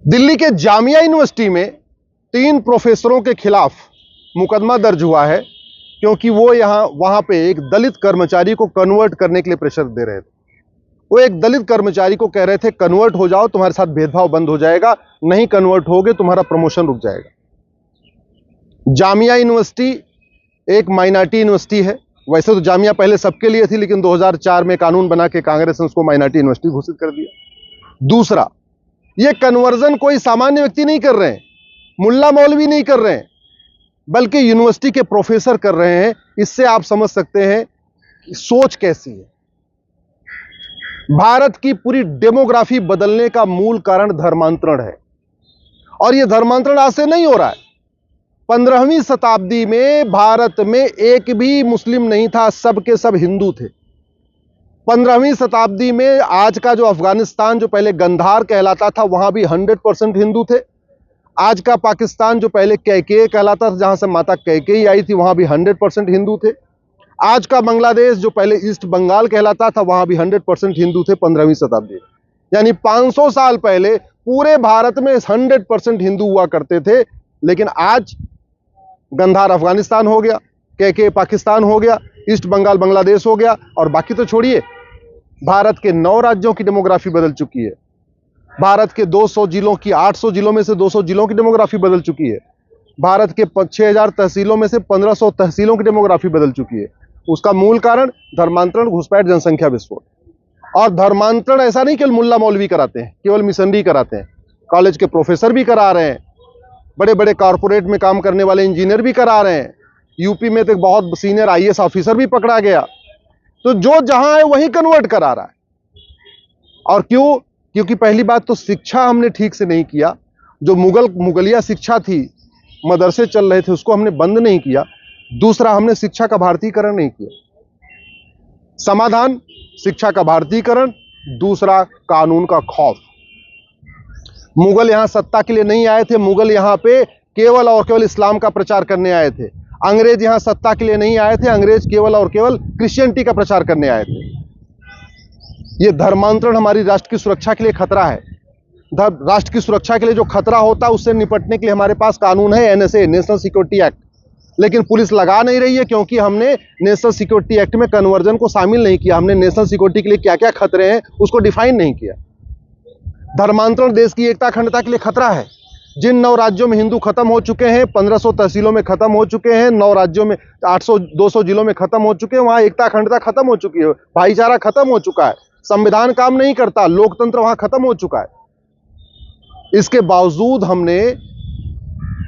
दिल्ली के जामिया यूनिवर्सिटी में 3 प्रोफेसरों के खिलाफ मुकदमा दर्ज हुआ है क्योंकि वो वहां पे एक दलित कर्मचारी को कन्वर्ट करने के लिए प्रेशर दे रहे थे। वो एक दलित कर्मचारी को कह रहे थे कन्वर्ट हो जाओ, तुम्हारे साथ भेदभाव बंद हो जाएगा, नहीं कन्वर्ट होगे तुम्हारा प्रमोशन रुक जाएगा। जामिया यूनिवर्सिटी एक माइनॉरिटी यूनिवर्सिटी है। वैसे तो जामिया पहले सबके लिए थी, लेकिन 2004 में कानून बना के कांग्रेस ने उसको माइनॉरिटी यूनिवर्सिटी घोषित कर दिया। दूसरा, ये कन्वर्जन कोई सामान्य व्यक्ति नहीं कर रहे हैं, मुल्ला मौलवी नहीं कर रहे हैं, बल्कि यूनिवर्सिटी के प्रोफेसर कर रहे हैं। इससे आप समझ सकते हैं कि सोच कैसी है। भारत की पूरी डेमोग्राफी बदलने का मूल कारण धर्मांतरण है, और यह धर्मांतरण आज से नहीं हो रहा है। 15वीं शताब्दी में भारत में एक भी मुस्लिम नहीं था, सब के सब हिंदू थे। 15वीं शताब्दी में आज का जो अफगानिस्तान, जो पहले गंधार कहलाता था, वहां भी 100% हिंदू थे। आज का पाकिस्तान, जो पहले कैकेय कहलाता था, जहां से माता कैकेयी आई थी, वहां भी 100% हिंदू थे। आज का बांग्लादेश, जो पहले ईस्ट बंगाल कहलाता था, वहां भी 100% हिंदू थे 15वीं शताब्दी में। यानी 500 साल पहले पूरे भारत में 100% हिंदू हुआ करते थे। लेकिन आज गंधार अफगानिस्तान हो गया, कैकेय पाकिस्तान हो गया, ईस्ट बंगाल बांग्लादेश हो गया, और बाकी तो छोड़िए, भारत के 9 राज्यों की डेमोग्राफी बदल चुकी है। भारत के 200 जिलों की, 800 जिलों में से 200 जिलों की डेमोग्राफी बदल चुकी है। भारत के 6000 तहसीलों में से 1500 तहसीलों की डेमोग्राफी बदल चुकी है। उसका मूल कारण धर्मांतरण, घुसपैठ, जनसंख्या विस्फोट। और धर्मांतरण ऐसा नहीं केवल मुल्ला मौलवी कराते हैं, केवल मिशनरी कराते हैं, कॉलेज के प्रोफेसर भी करा रहे हैं, बड़े बड़े कॉरपोरेट में काम करने वाले इंजीनियर भी करा रहे हैं। यूपी में तो एक बहुत सीनियर IAS ऑफिसर भी पकड़ा गया। तो जो जहां है वहीं कन्वर्ट करा रहा है। और क्यों? क्योंकि पहली बात तो शिक्षा हमने ठीक से नहीं किया। जो मुगलिया शिक्षा थी, मदरसे चल रहे थे, उसको हमने बंद नहीं किया। दूसरा, हमने शिक्षा का भारतीयकरण नहीं किया। समाधान शिक्षा का भारतीयकरण, दूसरा कानून का खौफ। मुगल यहां सत्ता के लिए नहीं आए थे, मुगल यहां पे केवल और केवल इस्लाम का प्रचार करने आए थे। अंग्रेज यहां सत्ता के लिए नहीं आए थे, अंग्रेज केवल और केवल क्रिश्चियनिटी का प्रचार करने आए थे। यह धर्मांतरण हमारी राष्ट्र की सुरक्षा के लिए खतरा है। राष्ट्र की सुरक्षा के लिए जो खतरा होता है, उससे निपटने के लिए हमारे पास कानून है, NSA, नेशनल सिक्योरिटी एक्ट। लेकिन पुलिस लगा नहीं रही है, क्योंकि हमने नेशनल सिक्योरिटी एक्ट में कन्वर्जन को शामिल नहीं किया। हमने नेशनल सिक्योरिटी के लिए क्या क्या खतरे हैं उसको डिफाइन नहीं किया। धर्मांतरण देश की एकता अखंडता के लिए खतरा है। जिन 9 राज्यों में हिंदू खत्म हो चुके हैं, 1500 तहसीलों में खत्म हो चुके हैं, 9 राज्यों में 200 जिलों में खत्म हो चुके हैं, वहां एकता अखंडता खत्म हो चुकी है, भाईचारा खत्म हो चुका है, संविधान काम नहीं करता, लोकतंत्र वहां खत्म हो चुका है। इसके बावजूद हमने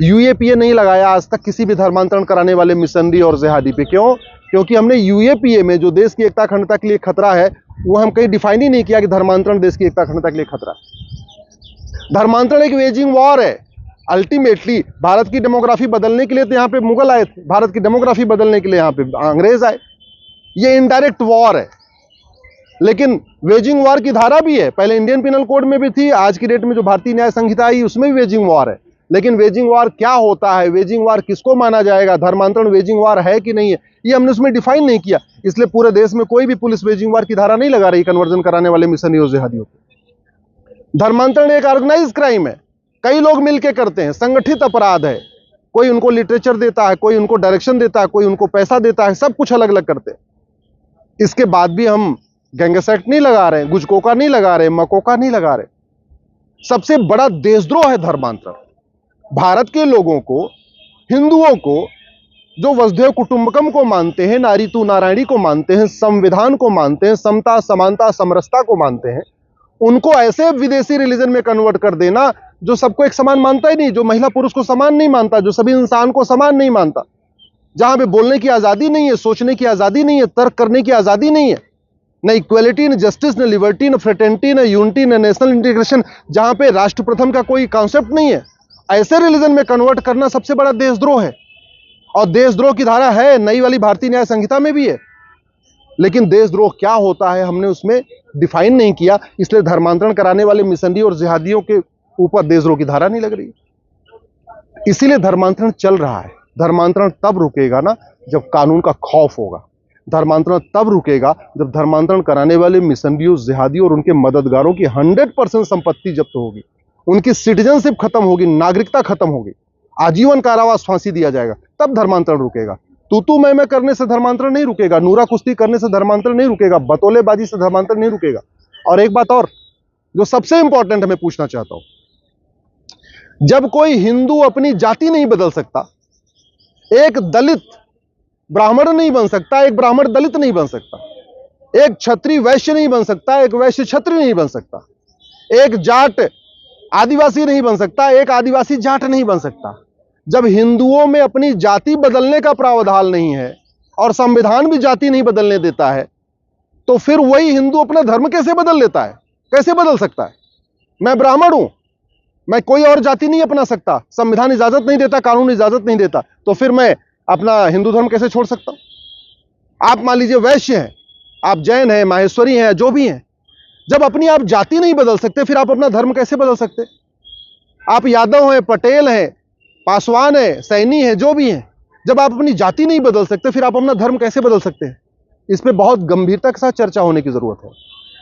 UAPA नहीं लगाया आज तक किसी भी धर्मांतरण कराने वाले मिशनरी और जिहादी पे। क्यों? क्योंकि हमने UAPA में जो देश की एकता अखंडता के लिए खतरा है, वो हम कहीं डिफाइन ही नहीं किया कि धर्मांतरण देश की एकता अखंडता के लिए खतरा है। धर्मांतरण एक वेजिंग वॉर है। अल्टीमेटली भारत की डेमोग्राफी बदलने के लिए तो यहां पे मुगल आए थे, भारत की डेमोग्राफी बदलने के लिए यहां पे अंग्रेज आए। ये इनडायरेक्ट वॉर है, लेकिन वेजिंग वॉर की धारा भी है। पहले इंडियन पिनल कोड में भी थी, आज की डेट में जो भारतीय न्याय संहिता आई उसमें भी वेजिंग वॉर है। लेकिन वेजिंग वॉर क्या होता है, वेजिंग वॉर किसको माना जाएगा, धर्मांतरण वेजिंग वॉर है कि नहीं है, ये हमने उसमें डिफाइन नहीं किया। इसलिए पूरे देश में कोई भी पुलिस वेजिंग वॉर की धारा नहीं लगा रही कन्वर्जन कराने वाले मिशनरी और जिहादियों को। धर्मांतरण एक ऑर्गेनाइज क्राइम है, कई लोग मिलकर करते हैं, संगठित अपराध है। कोई उनको लिटरेचर देता है, कोई उनको डायरेक्शन देता है, कोई उनको पैसा देता है, सब कुछ अलग अलग करते हैं। इसके बाद भी हम गैंगस एक्ट नहीं लगा रहे, गुजकोका नहीं लगा रहे, मकोका नहीं लगा रहे। सबसे बड़ा देशद्रोह है धर्मांतरण। भारत के लोगों को, हिंदुओं को, जो वसुधैव कुटुंबकम को मानते हैं, नारी तू नारायणी को मानते हैं, संविधान को मानते हैं, समता समानता समरसता को मानते हैं, उनको ऐसे विदेशी रिलीजन में कन्वर्ट कर देना जो सबको एक समान मानता ही नहीं, जो महिला पुरुष को समान नहीं मानता, जो सभी इंसान को समान नहीं मानता, जहां पे बोलने की आजादी नहीं है, सोचने की आजादी नहीं है, तर्क करने की आजादी नहीं है, न इक्वलिटी, न जस्टिस, न लिबर्टी, न फ्रेटर्निटी, न यूनिटी, न नेशनल इंटीग्रेशन, जहां पे राष्ट्र प्रथम का कोई कॉन्सेप्ट नहीं है, ऐसे रिलीजन में कन्वर्ट करना सबसे बड़ा देशद्रोह है। और देशद्रोह की धारा है, नई वाली भारतीय न्याय संहिता में भी है। लेकिन देशद्रोह क्या होता है हमने उसमें डिफाइन नहीं किया, इसलिए धर्मांतरण कराने वाले मिशनरी और जिहादियों के ऊपर देशद्रोह की धारा नहीं लग रही। इसीलिए धर्मांतरण चल रहा है। धर्मांतरण तब रुकेगा ना जब कानून का खौफ होगा। धर्मांतरण तब रुकेगा जब धर्मांतरण कराने वाले मिशनरियों, जिहादियों और उनके मददगारों की 100% संपत्ति जब्त होगी। उनकी सिटीजनशिप खत्म होगी, नागरिकता खत्म होगी, आजीवन कारावास फांसी दिया जाएगा, तब धर्मांतरण रुकेगा। तू मैं करने से धर्मांतरण नहीं रुकेगा, नूरा कुश्ती करने से धर्मांतरण नहीं रुकेगा, बतौलेबाजी से धर्मांतरण नहीं रुकेगा। और एक बात और जो सबसे इंपॉर्टेंट मैं पूछना चाहता हूं, जब कोई हिंदू अपनी जाति नहीं बदल सकता, एक दलित ब्राह्मण नहीं बन सकता, एक ब्राह्मण दलित नहीं बन सकता, एक क्षत्रिय वैश्य नहीं बन सकता, एक वैश्य क्षत्रिय नहीं बन सकता, एक जाट आदिवासी नहीं बन सकता, एक आदिवासी जाट नहीं बन सकता। जब हिंदुओं में अपनी जाति बदलने का प्रावधान नहीं है और संविधान भी जाति नहीं बदलने देता है, तो फिर वही हिंदू अपना धर्म कैसे बदल लेता है? कैसे बदल सकता है? मैं ब्राह्मण हूं, मैं कोई और जाति नहीं अपना सकता, संविधान इजाजत नहीं देता, कानून इजाजत नहीं देता, तो फिर मैं अपना हिंदू धर्म कैसे छोड़ सकता हूं? आप मान लीजिए वैश्य हैं, आप जैन हैं, माहेश्वरी हैं, जो भी हैं, जब अपनी आप जाति नहीं बदल सकते, फिर आप अपना धर्म कैसे बदल सकते? आप यादव हैं, पटेल हैं, पासवान है, सैनी है, जो भी हैं, जब आप अपनी जाति नहीं बदल सकते, फिर आप अपना धर्म कैसे बदल सकते हैं? इस पे बहुत गंभीरता के साथ चर्चा होने की जरूरत है।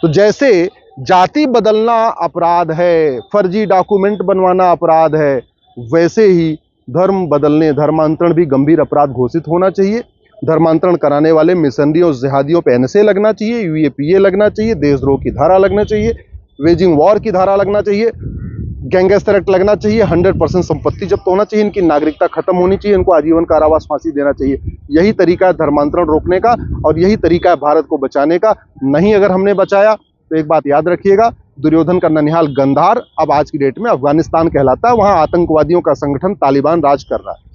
तो जैसे जाति बदलना अपराध है, फर्जी डॉक्यूमेंट बनवाना अपराध है, वैसे ही धर्म बदलने, धर्मांतरण भी गंभीर अपराध घोषित होना चाहिए। धर्मांतरण कराने वाले मिशनरियों और जिहादियों पे एनएसए लगना चाहिए, यूएपीए लगना चाहिए, देशद्रोह की धारा लगना चाहिए, वेजिंग वॉर की धारा लगना चाहिए, गैंगस्टर एक्ट लगना चाहिए, 100% संपत्ति जब्त होना चाहिए, इनकी नागरिकता खत्म होनी चाहिए, इनको आजीवन कारावास फांसी देना चाहिए। यही तरीका है धर्मांतरण रोकने का और यही तरीका है भारत को बचाने का। नहीं अगर हमने बचाया तो एक बात याद रखिएगा, दुर्योधन का ननिहाल गंधार अब आज की डेट में अफगानिस्तान कहलाता है, वहां आतंकवादियों का संगठन तालिबान राज कर रहा है।